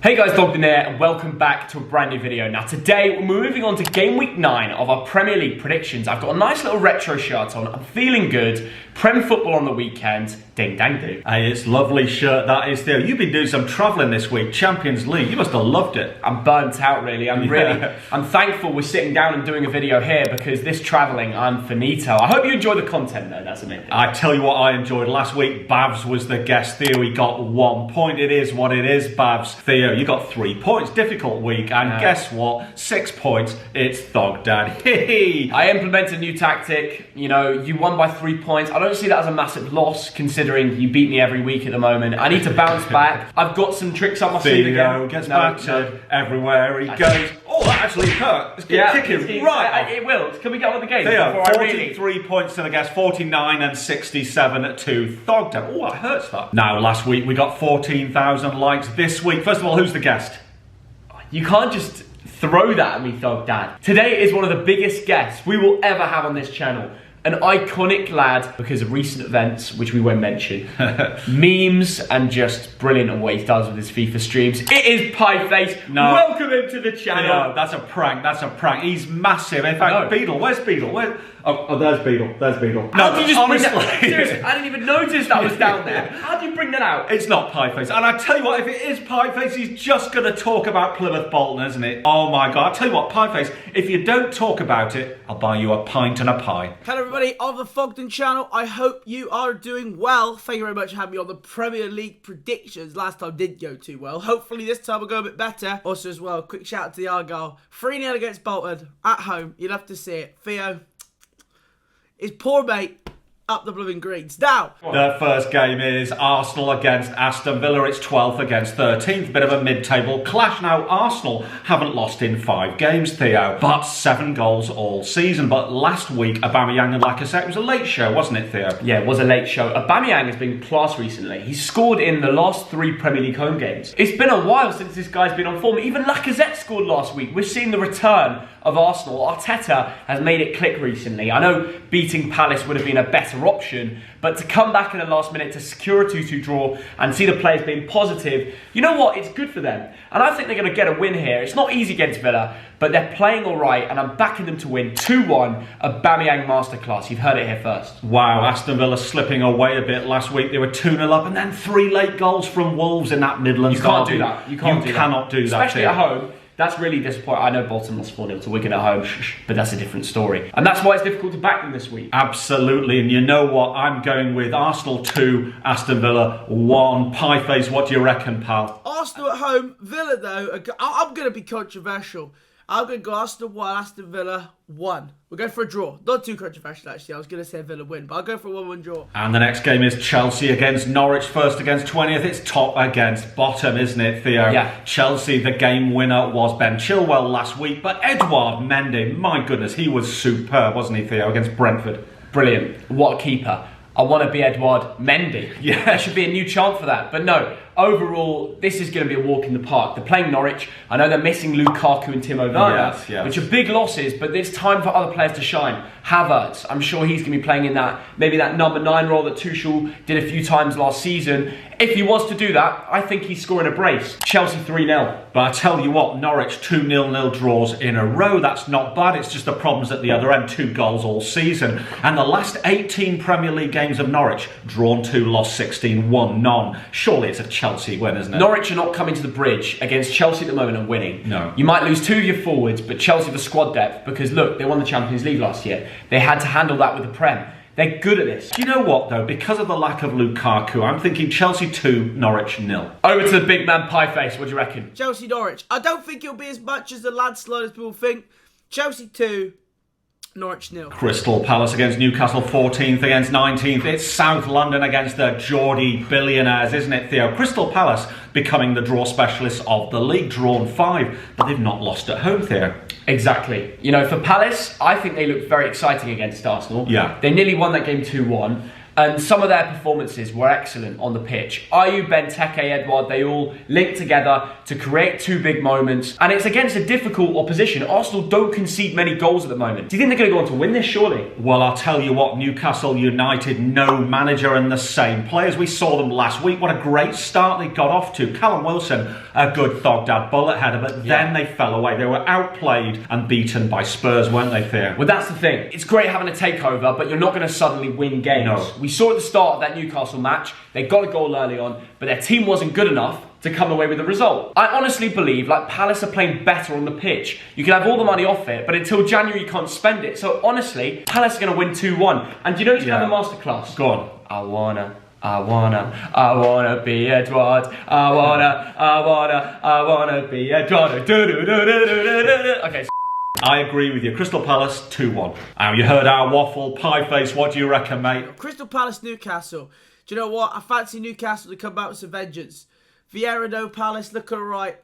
Hey guys, Thogden here, and welcome back to a brand new video. Now today, we're moving on to game week 9 of our Premier League predictions. I've got a nice little retro shirt on, I'm feeling good. Prem football on the weekend, ding dang do. Hey, it's lovely shirt that is, Theo. You've been doing some travelling this week, Champions League, you must have loved it. I'm burnt out really, I'm thankful we're sitting down and doing a video here because this travelling, I'm finito. I hope you enjoy the content though, that's amazing. I tell you what I enjoyed last week, Babs was the guest, Theo, he got 1 point. It is what it is, Babs. Theo, you got 3 points, difficult week, and guess what? 6 points, it's Thogden. I implemented a new tactic, you know, you won by 3 points. I don't see that as a massive loss considering you beat me every week at the moment. I need to bounce back. I've got some tricks up my sleeve again. Theo gets battered everywhere he goes. Oh, that actually hurt. It's going to kick him right. It will. Can we get on with the game? Theo, 43 points to the guest, 49 and 67 to Thogden. Oh, that hurts that. Now, last week we got 14,000 likes. This week, first of all, who's the guest? You can't just throw that at me, Thogden. Today is one of the biggest guests we will ever have on this channel. An iconic lad because of recent events, which we won't mention. Memes and just brilliant at what he does with his FIFA streams. It is PIEFACE. No. Welcome him to the channel. No, that's a prank. That's a prank. He's massive. In fact, Beetle. Where's Beetle? Oh, there's Beetle. There's Beetle. How did you just bring that? Seriously, I didn't even notice that was down there. How do you bring that out? It's not PIEFACE. And I tell you what, if it is PIEFACE, he's just going to talk about Plymouth Bolton, isn't it? Oh my God. I tell you what, PIEFACE, if you don't talk about it, I'll buy you a pint and a pie. Hello everybody of the Thogden channel. I hope you are doing well. Thank you very much for having me on the Premier League predictions. Last time didn't go too well. Hopefully this time will go a bit better. Also as well, quick shout out to the Argyle. 3-0 against Bolton at home. You'll have to see it. Theo, his poor mate up the blooming greens. Now, the first game is Arsenal against Aston Villa. It's 12th against 13th. Bit of a mid-table clash. Now, Arsenal haven't lost in 5 games, Theo, but 7 goals all season. But last week, Aubameyang and Lacazette was a late show, wasn't it, Theo? Yeah, it was a late show. Aubameyang has been class recently. He's scored in the last 3 Premier League home games. It's been a while since this guy's been on form. Even Lacazette scored last week. We're seeing the return of Arsenal. Arteta has made it click recently. I know beating Palace would have been a better option, but to come back in the last minute to secure a 2-2 draw and see the players being positive, you know what? It's good for them. And I think they're going to get a win here. It's not easy against Villa, but they're playing all right, and I'm backing them to win 2-1, Aubameyang masterclass. You've heard it here first. Wow, Aston Villa slipping away a bit last week. They were 2-0 up, and then 3 late goals from Wolves in that Midlands derby. You can't do that. You cannot do that. Especially at home. That's really disappointing. I know Bolton lost 4-0 to Wigan at home, but that's a different story. And that's why it's difficult to back them this week. Absolutely, and you know what? I'm going with Arsenal 2, Aston Villa 1. PIEFACE, what do you reckon, pal? Arsenal at home. Villa, though, I'm going to be controversial. I'm going to go Arsenal 1, Aston Villa 1. We'll go for a draw. Not too controversial, actually. I was going to say Villa win, but I'll go for a 1-1 draw. And the next game is Chelsea against Norwich. First against 20th. It's top against bottom, isn't it, Theo? Yeah. Chelsea, the game winner was Ben Chilwell last week, but Edouard Mendy, my goodness, he was superb, wasn't he, Theo, against Brentford? Brilliant. What a keeper. I want to be Edouard Mendy. Yeah. There should be a new chant for that. But no, overall, this is going to be a walk in the park. They're playing Norwich. I know they're missing Lukaku and Timo Werner, which are big losses, but it's time for other players to shine. Havertz, I'm sure he's going to be playing in that, maybe that number 9 role that Tuchel did a few times last season. If he was to do that, I think he's scoring a brace. Chelsea 3-0. But I tell you what, Norwich 2 0-0 draws in a row. That's not bad. It's just the problems at the other end. 2 goals all season. And the last 18 Premier League games of Norwich, drawn 2, lost 16, won none. Surely it's a Chelsea win, isn't it? Norwich are not coming to the bridge against Chelsea at the moment and winning. No. You might lose 2 of your forwards, but Chelsea have the squad depth because look, they won the Champions League last year. They had to handle that with the Prem. They're good at this. Do you know what, though? Because of the lack of Lukaku, I'm thinking Chelsea 2, Norwich 0. Over to the big man PIEFACE. What do you reckon? Chelsea Norwich. I don't think it'll be as much as the landslide as people think. Chelsea 2, Norwich 0. Crystal Palace against Newcastle, 14th against 19th. It's South London against the Geordie billionaires, isn't it, Theo? Crystal Palace becoming the draw specialists of the league, drawn 5, but they've not lost at home, Theo. Exactly. You know, for Palace, I think they looked very exciting against Arsenal. Yeah. They nearly won that game 2-1. And some of their performances were excellent on the pitch. Ayew, Benteke, Edouard, they all linked together to create two big moments. And it's against a difficult opposition. Arsenal don't concede many goals at the moment. Do you think they're going to go on to win this, surely? Well, I'll tell you what, Newcastle United, no manager and the same players. We saw them last week. What a great start they got off to. Callum Wilson, a good thogden bullet header, but then they fell away. They were outplayed and beaten by Spurs, weren't they, Theo? Well, that's the thing. It's great having a takeover, but you're not going to suddenly win games. No. We saw at the start of that Newcastle match, they got a goal early on, but their team wasn't good enough to come away with the result. I honestly believe Palace are playing better on the pitch. You can have all the money off it, but until January you can't spend it. So honestly, Palace are going to win 2-1. And do you know who's going to have a masterclass? Go on. I wanna be Edouard. I wanna be Edouard. Okay. I agree with you. Crystal Palace 2-1. Now you heard our waffle. PIEFACE, what do you reckon, mate? Crystal Palace, Newcastle. Do you know what? I fancy Newcastle to come back with some vengeance. Vieira, no Palace, looking alright.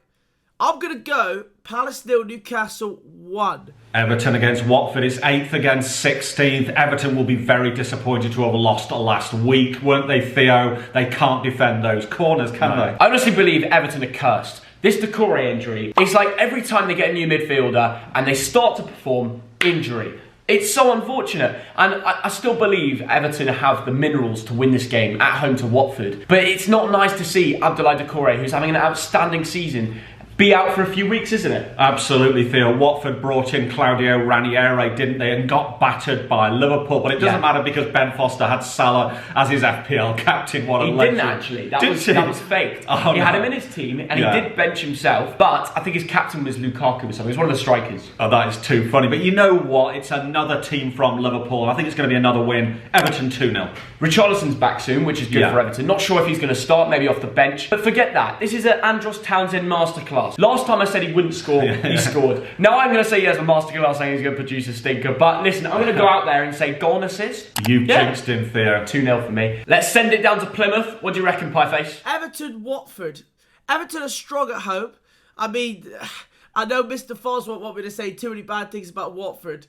I'm going to go Palace 0, Newcastle 1. Everton against Watford is 8th against 16th. Everton will be very disappointed to have lost last week, weren't they, Theo? They can't defend those corners, can they? I honestly believe Everton are cursed. This Decore injury, it's like every time they get a new midfielder and they start to perform, injury. It's so unfortunate, and I still believe Everton have the minerals to win this game at home to Watford. But it's not nice to see Abdoulaye Doucouré, who's having an outstanding season, be out for a few weeks, isn't it? Absolutely, Theo. Watford brought in Claudio Ranieri, didn't they, and got battered by Liverpool. But it doesn't matter because Ben Foster had Salah as his FPL captain. What a legend. He didn't actually. That was faked. Oh, he no. had him in his team, and he did bench himself. But I think his captain was Lukaku or something. He was one of the strikers. Oh, that is too funny. But you know what? It's another team from Liverpool. I think it's going to be another win. Everton 2-0. Richarlison's back soon, which is good for Everton. Not sure if he's going to start, maybe off the bench. But forget that. This is an Andros Townsend masterclass. Last time I said he wouldn't score, he scored. Now I'm going to say he has a masterclass saying he's going to produce a stinker. But listen, I'm going to go out there and say goal and assist. You've jinxed him, Theo. 2-0 for me. Let's send it down to Plymouth. What do you reckon, PIEFACE? Everton, Watford. Everton are strong at home. I mean, I know Mr. Foz won't want me to say too many bad things about Watford.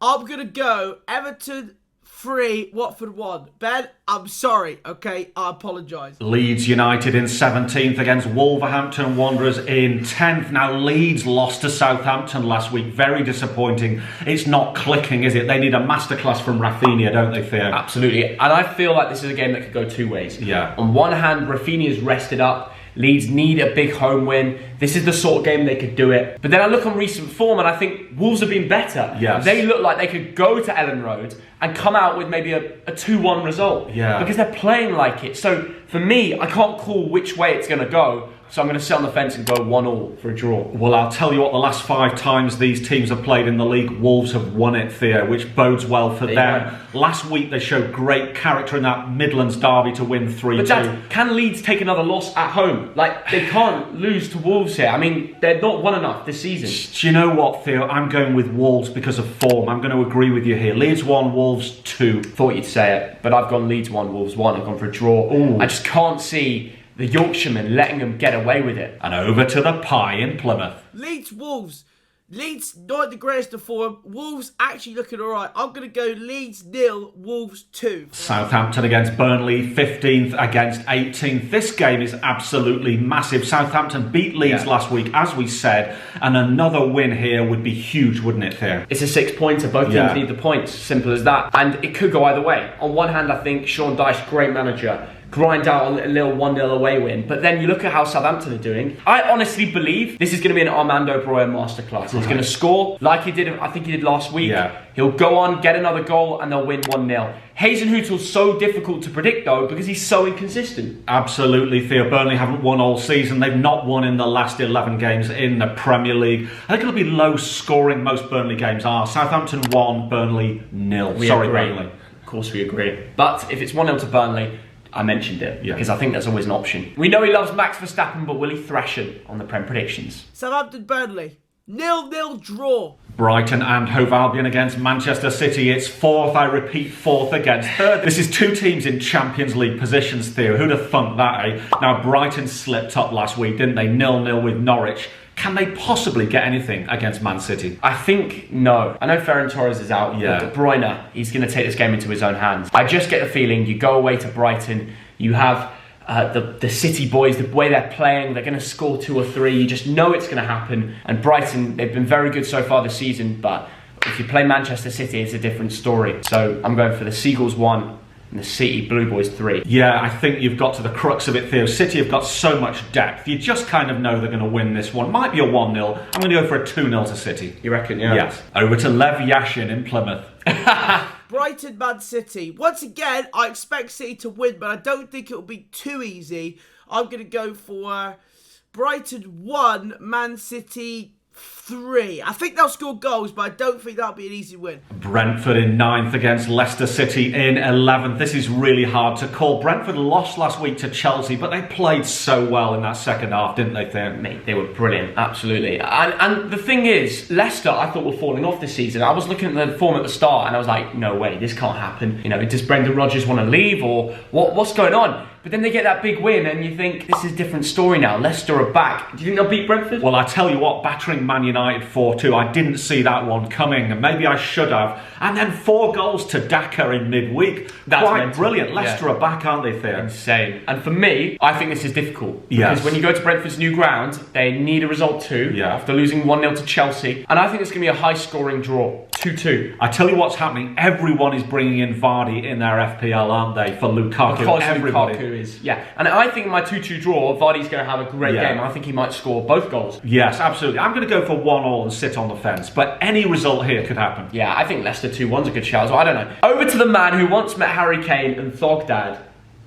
I'm going to go Everton 3, Watford 1. Ben, I'm sorry, okay? I apologise. Leeds United in 17th against Wolverhampton Wanderers in 10th. Now, Leeds lost to Southampton last week. Very disappointing. It's not clicking, is it? They need a masterclass from Rafinha, don't they, Theo? Absolutely. And I feel like this is a game that could go two ways. Yeah. On one hand, Rafinha's rested up. Leeds need a big home win. This is the sort of game they could do it. But then I look on recent form and I think Wolves have been better. Yes. They look like they could go to Ellen Road and come out with maybe a 2-1 result. Yeah. Because they're playing like it. So for me, I can't call which way it's going to go. So I'm going to sit on the fence and go 1-1 for a draw. Well, I'll tell you what, the last 5 times these teams have played in the league, Wolves have won it, Theo, which bodes well for them. Last week they showed great character in that Midlands derby to win 3-2. But Dad, can Leeds take another loss at home? Like, they can't lose to Wolves here. I mean, they're not won enough this season. Do you know what, Theo? I'm going with Wolves because of form. I'm going to agree with you here. Leeds 1, Wolves 2. Thought you'd say it, but I've gone Leeds 1, Wolves 1. I've gone for a draw. Ooh. I just can't see the Yorkshiremen letting them get away with it. And over to the pie in Plymouth. Leeds, Wolves. Leeds, not the greatest of form. Wolves actually looking alright. I'm going to go Leeds 0, Wolves 2. Southampton against Burnley, 15th against 18th. This game is absolutely massive. Southampton beat Leeds last week, as we said, and another win here would be huge, wouldn't it, Theo? It's a 6-pointer. Both teams need the points. Simple as that. And it could go either way. On one hand, I think Sean Dyche, great manager, grind out a little 1-0 away win. But then you look at how Southampton are doing. I honestly believe this is going to be an Armando Broja masterclass. He's going to score like he did, I think he did last week. Yeah. He'll go on, get another goal, and they'll win 1-0. Hazenhutl's so difficult to predict, though, because he's so inconsistent. Absolutely, Theo. Burnley haven't won all season. They've not won in the last 11 games in the Premier League. I think it'll be low scoring, most Burnley games are. Southampton 1, Burnley 0. Sorry, agree. Burnley. Of course we agree. But if it's 1-0 to Burnley, I mentioned it, because I think that's always an option. We know he loves Max Verstappen, but will he thrash him on the Prem predictions? Southampton, Burnley. 0-0 draw. Brighton and Hove Albion against Manchester City. It's fourth, I repeat, fourth against third. This is two teams in Champions League positions, Theo. Who'd have thunk that, eh? Now, Brighton slipped up last week, didn't they? 0-0 with Norwich. Can they possibly get anything against Man City? I think no. I know Ferran Torres is out. Yeah. But De Bruyne, he's going to take this game into his own hands. I just get the feeling you go away to Brighton, you have the City boys, the way they're playing, they're going to score 2 or 3. You just know it's going to happen. And Brighton, they've been very good so far this season, but if you play Manchester City, it's a different story. So I'm going for the Seagulls 1 and the City Blue Boys 3. Yeah, I think you've got to the crux of it, Theo. City have got so much depth. You just kind of know they're going to win this one. Might be a 1-0. I'm going to go for a 2-0 to City. You reckon, yeah? Yes. Over to Lev Yashin in Plymouth. Brighton, Man City. Once again, I expect City to win, but I don't think it'll be too easy. I'm going to go for Brighton 1, Man City 3. I think they'll score goals, but I don't think that'll be an easy win. Brentford in 9th against Leicester City in 11th. This is really hard to call. Brentford lost last week to Chelsea, but they played so well in that second half, didn't they, Theo? Mate, they were brilliant, absolutely. And the thing is, Leicester, I thought, were falling off this season. I was looking at the form at the start, and I was like, no way, this can't happen. You know, does Brendan Rodgers want to leave, or what's going on? But then they get that big win, and you think, this is a different story now. Leicester are back. Do you think they'll beat Brentford? Well, I tell you what, battering Man United 4-2, I didn't see that one coming, and maybe I should have. And then 4 goals to Daka in midweek. That's quite mental. brilliant. Leicester are back, aren't they, Theo? Insane. And for me, I think this is difficult. Yes. Because when you go to Brentford's new ground, they need a result too. Yeah. After losing 1-0 to Chelsea. And I think it's going to be a high-scoring draw. 2-2. I tell you what's happening. Everyone is bringing in Vardy in their FPL, aren't they? For Lukaku. Because Everybody. Lukaku is, yeah. And I think in my 2-2 draw, Vardy's going to have a great game. I think he might score both goals. Yes, absolutely. I'm going to go for 1-1 and sit on the fence. But any result here could happen. Yeah, I think Leicester 2-1's a good shout as well. I don't know. Over to the man who once met Harry Kane and Thogdad,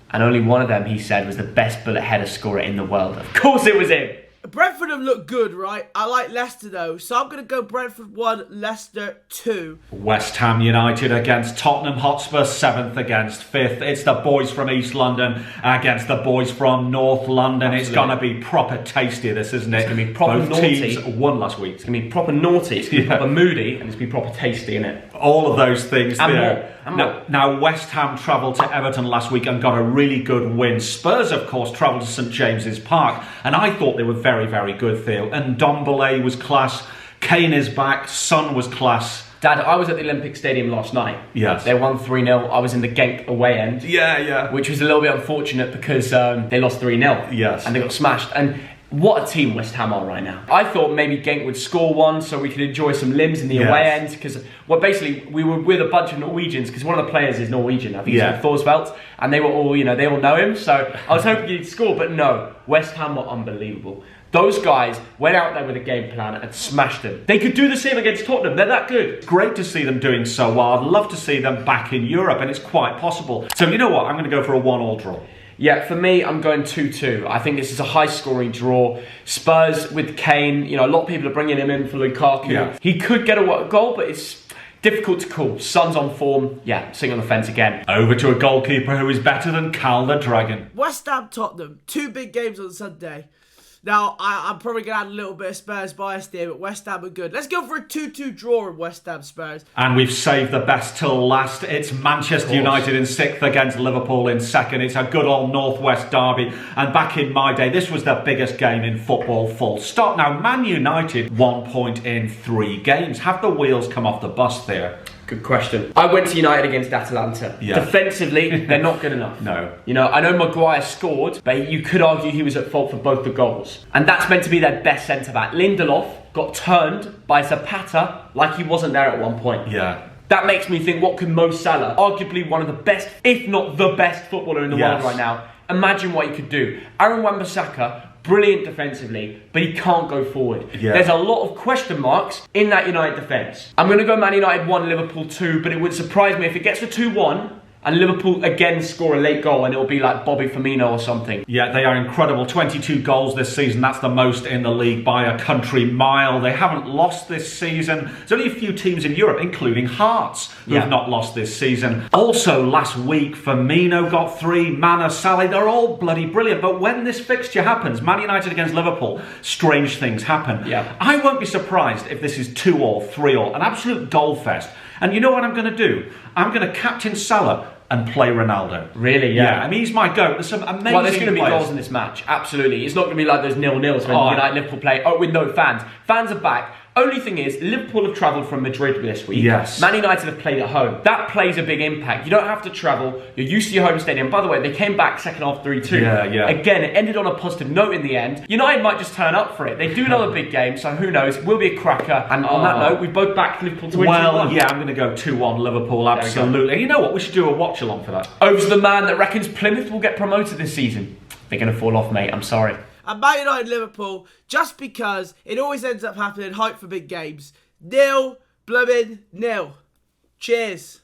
and only one of them, he said, was the best bullet header scorer in the world. Of course it was him. Brentford have looked good, right? I like Leicester though, so I'm going to go Brentford 1, Leicester 2. West Ham United against Tottenham Hotspur, 7th against 5th. It's the boys from East London against the boys from North London. Absolutely. It's going to be proper tasty, this, isn't it? It's going to be proper Both naughty. teams won last week. It's going to be proper naughty, it's going to be proper moody, and it's going to be proper tasty, innit? All of those things. And there. more. Now, West Ham travelled to Everton last week and got a really good win. Spurs, of course, travelled to St James's Park, and I thought they were very, very good, Theo. And Ndombele was class, Kane is back, Son was class. Dad, I was at the Olympic Stadium last night. Yes. They won 3-0. I was in the Genk away end. Yeah. Which was a little bit unfortunate because they lost 3-0. Yes. And they got smashed. And what a team West Ham are right now. I thought maybe Genk would score one so we could enjoy some limbs in the away end. Because, well, basically, we were with a bunch of Norwegians because one of the players is Norwegian. I think he's from Thorsveld. And they were all, they all know him. So I was hoping he'd score. But no, West Ham were unbelievable. Those guys went out there with a game plan and smashed them. They could do the same against Tottenham. They're that good. Great to see them doing so well. I'd love to see them back in Europe, and it's quite possible. So you know what? I'm going to go for a 1-1 draw. Yeah, for me, I'm going 2-2. I think this is a high-scoring draw. Spurs with Kane. A lot of people are bringing him in for Lukaku. Yeah. He could get a goal, but it's difficult to call. Son's on form. Yeah, sitting on the fence again. Over to a goalkeeper who is better than Cal the Dragon. West Ham, Tottenham. 2 big games on Sunday. Now, I'm probably going to add a little bit of Spurs bias there, but West Ham are good. Let's go for a 2-2 draw in West Ham Spurs. And we've saved the best till last. It's Manchester United in 6th against Liverpool in 2nd. It's a good old Northwest derby. And back in my day, this was the biggest game in football, full stop. Now, Man United, 1 point in 3 games. Have the wheels come off the bus there? Good question. I went to United against Atalanta. Yeah. Defensively, they're not good enough. No. I know Maguire scored, but you could argue he was at fault for both the goals. And that's meant to be their best centre-back. Lindelof got turned by Zapata like he wasn't there at one point. Yeah. That makes me think, what could Mo Salah, arguably one of the best, if not the best footballer in the world right now, imagine what he could do. Aaron Wan-Bissaka, brilliant defensively, but he can't go forward. Yeah. There's a lot of question marks in that United defence. I'm going to go Man United 1, Liverpool 2, but it would surprise me if it gets to 2-1 and Liverpool again score a late goal and it'll be like Bobby Firmino or something. Yeah, they are incredible. 22 goals this season. That's the most in the league by a country mile. They haven't lost this season. There's only a few teams in Europe, including Hearts, who have not lost this season. Also, last week, Firmino got 3, Mana, Salah, they're all bloody brilliant. But when this fixture happens, Man United against Liverpool, strange things happen. Yeah. I won't be surprised if this is 2-2, 3-3, an absolute goal fest. And you know what I'm going to do? I'm going to captain Salah and play Ronaldo. Really? Yeah. I mean, he's my goat. There's some amazing Well, there's going to be players. goals in this match. Absolutely. It's not going to be like those 0-0s when United Liverpool play with no fans. Fans are back. Only thing is, Liverpool have travelled from Madrid this week. Yes. Man United have played at home. That plays a big impact. You don't have to travel. You're used to your home stadium. By the way, they came back second half 3-2. Yeah. Again, it ended on a positive note in the end. United might just turn up for it. They do another big game, so who knows? It will be a cracker. And on that note, we both backed Liverpool to win 2-1. Yeah, I'm going to go 2-1 Liverpool, absolutely. You know what? We should do a watch-along for that. Over to the man that reckons Plymouth will get promoted this season. They're going to fall off, mate. I'm sorry. And Man United Liverpool, just because it always ends up happening, hype for big games. 0-0. Cheers.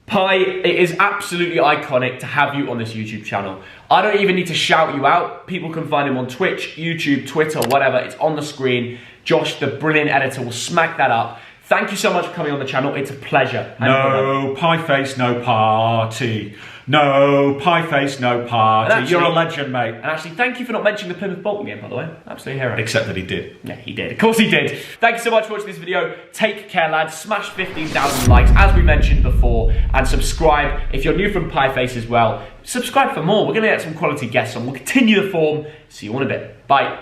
Pi, it is absolutely iconic to have you on this YouTube channel. I don't even need to shout you out. People can find him on Twitch, YouTube, Twitter, whatever. It's on the screen. Josh, the brilliant editor, will smack that up. Thank you so much for coming on the channel. It's a pleasure. No PIEFACE, no party. No PIEFACE, no party. Actually, you're a legend, mate. And actually, thank you for not mentioning the Plymouth Bolton game, by the way. Absolutely hero. Except that he did. Yeah, he did. Of course he did. Thank you so much for watching this video. Take care, lads. Smash 15,000 likes, as we mentioned before. And subscribe. If you're new from PIEFACE as well, subscribe for more. We're going to get some quality guests on. We'll continue the form. See you in a bit. Bye.